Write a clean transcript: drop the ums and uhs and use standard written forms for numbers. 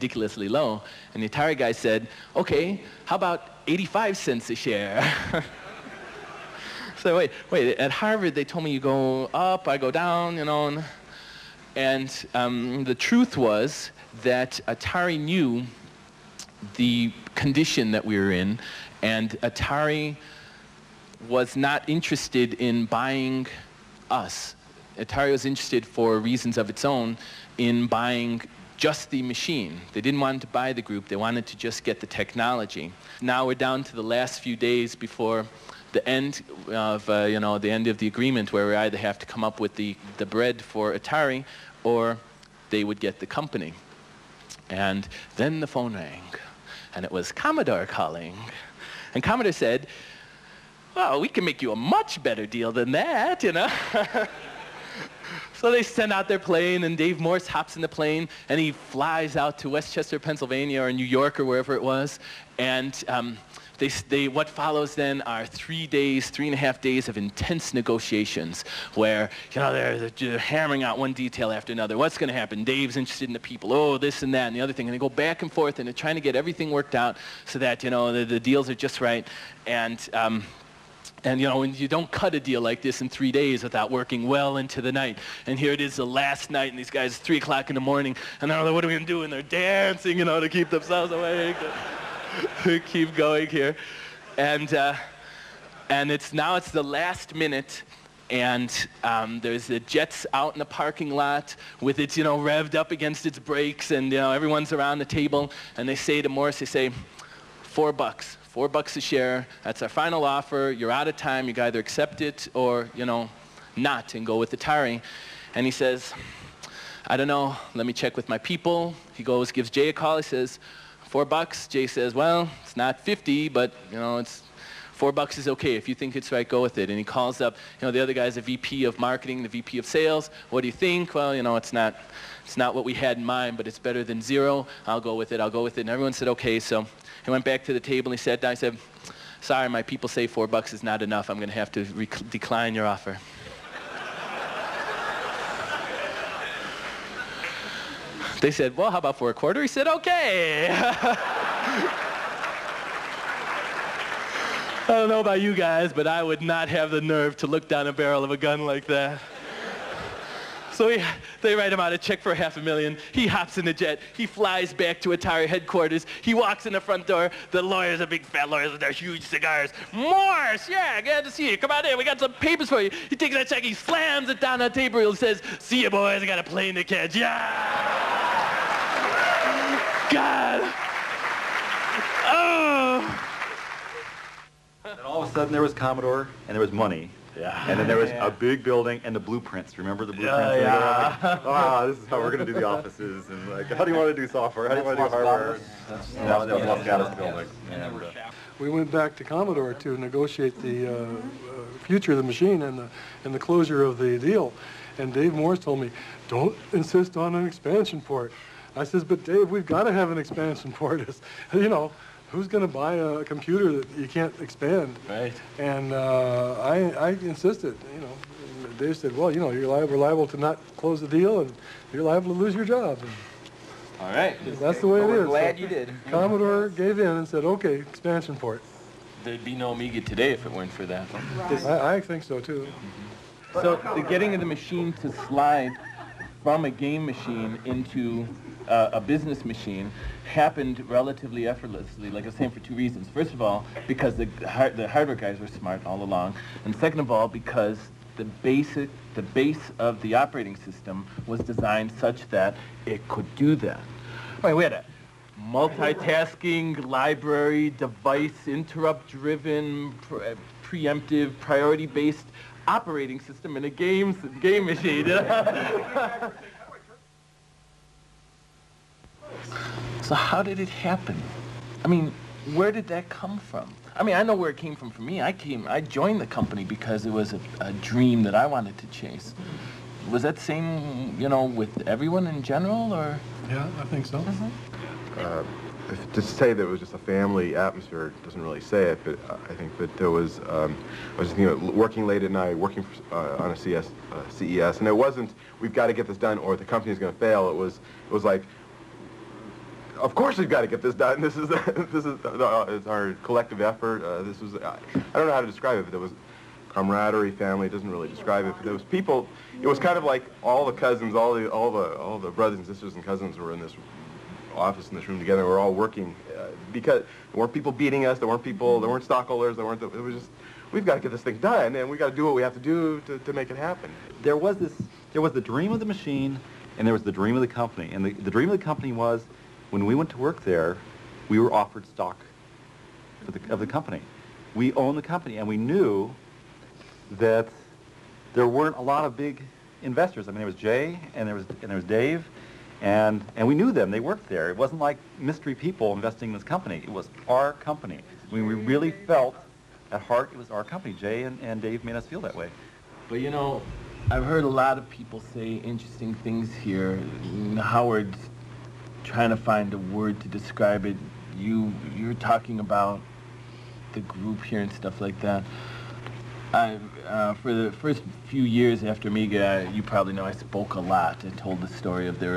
ridiculously low. And the Atari guy said, okay, how about 85 cents a share? So wait, at Harvard they told me you go up, I go down, you know. And the truth was that Atari knew the condition that we were in, and Atari was not interested in buying us. Atari was interested, for reasons of its own, in buying just the machine. They didn't want to buy the group, they wanted to just get the technology. Now we're down to the last few days before the end of, the end of the agreement, where we either have to come up with the bread for Atari, or they would get the company. And then the phone rang, and it was Commodore calling. And Commodore said, well, we can make you a much better deal than that, you know. So they send out their plane, and Dave Morse hops in the plane, and he flies out to Westchester, Pennsylvania, or New York, or wherever it was. And what follows then are 3.5 days of intense negotiations, where they're hammering out one detail after another. What's going to happen? Dave's interested in the people. Oh, this and that and the other thing. And they go back and forth, and they're trying to get everything worked out so that the deals are just right. And when you don't cut a deal like this in 3 days without working well into the night. And here it is, the last night, and these guys, 3 o'clock in the morning, and they're like, what are we going to do? And they're dancing, to keep themselves awake. Keep going here. And it's the last minute, and there's the jets out in the parking lot with its, revved up against its brakes, and, everyone's around the table, and they say to Morris, they say, $4. $4 a share. That's our final offer. You're out of time. You can either accept it or, not, and go with Atari. And he says, I don't know. Let me check with my people. He goes, gives Jay a call. He says, $4. Jay says, well, it's not 50, but, it's $4 is okay. If you think it's right, go with it. And he calls up, the other guy's a VP of marketing, the VP of sales. What do you think? Well, it's not what we had in mind, but it's better than zero. I'll go with it. And everyone said, okay. So he went back to the table, and he sat down. He said, sorry, my people say $4 is not enough. I'm going to have to decline your offer. They said, well, how about for a quarter? He said, okay. I don't know about you guys, but I would not have the nerve to look down a barrel of a gun like that. So they write him out a check for $500,000. He hops in the jet. He flies back to Atari headquarters. He walks in the front door. The lawyers are big fat lawyers with their huge cigars. Morse, yeah, glad to see you. Come on in. We got some papers for you. He takes that check. He slams it down on the table. He says, see you, boys. I got a plane to catch. Yeah! God! Oh! And all of a sudden there was Commodore, and there was money. Yeah. And then there was a big building and the blueprints. Remember the blueprints? Yeah. This is how we're going to do the offices. And how do you want to do software? How do you want to do hardware? That was Los Gatos building. We went back to Commodore to negotiate the future of the machine and the closure of the deal. And Dave Morse told me, don't insist on an expansion port. I says, but Dave, we've got to have an expansion port. Who's going to buy a computer that you can't expand? Right. And I insisted, Dave said, well, we're liable to not close the deal, and you're liable to lose your job. And all right. That's the way it is. We're glad you did. Commodore gave in and said, okay, expansion port. There'd be no Amiga today if it weren't for that. I think so, too. So the getting of the machine to slide from a game machine into a business machine happened relatively effortlessly, like I was saying, for 2 reasons. First of all, because the hardware guys were smart all along, and second of all, because the base of the operating system was designed such that it could do that. We had a multitasking, library, device, interrupt-driven, preemptive, priority-based operating system in a game machine. So how did it happen? I mean, where did that come from? I mean, I know where it came from for me. I joined the company because it was a dream that I wanted to chase. Was that same, with everyone in general, or? Yeah, I think so. To say that it was just a family atmosphere doesn't really say it, but I think that there was, I was just thinking, working late at night, working on a CES, and it wasn't, we've got to get this done or the company's going to fail. It was like, of course we've got to get this done. This is it's our collective effort. This was I don't know how to describe it, but there was camaraderie, family. It doesn't really describe it, but there was people. It was kind of like all the cousins, all the brothers and sisters and cousins were in this office in this room together. We're all working because there weren't people beating us. There weren't stockholders. It was just we've got to get this thing done, and we've got to do what we have to do to make it happen. There was the dream of the machine, and there was the dream of the company. And the dream of the company was, when we went to work there, we were offered stock of the company. We owned the company, and we knew that there weren't a lot of big investors. I mean, there was Jay, and there was Dave, and we knew them. They worked there. It wasn't like mystery people investing in this company. It was our company. I mean, we really felt, at heart, it was our company. Jay and Dave made us feel that way. But you know, I've heard a lot of people say interesting things here. Howard's trying to find a word to describe it. You're talking about the group here and stuff like that. For the first few years after Amiga, you probably know I spoke a lot and told the story of their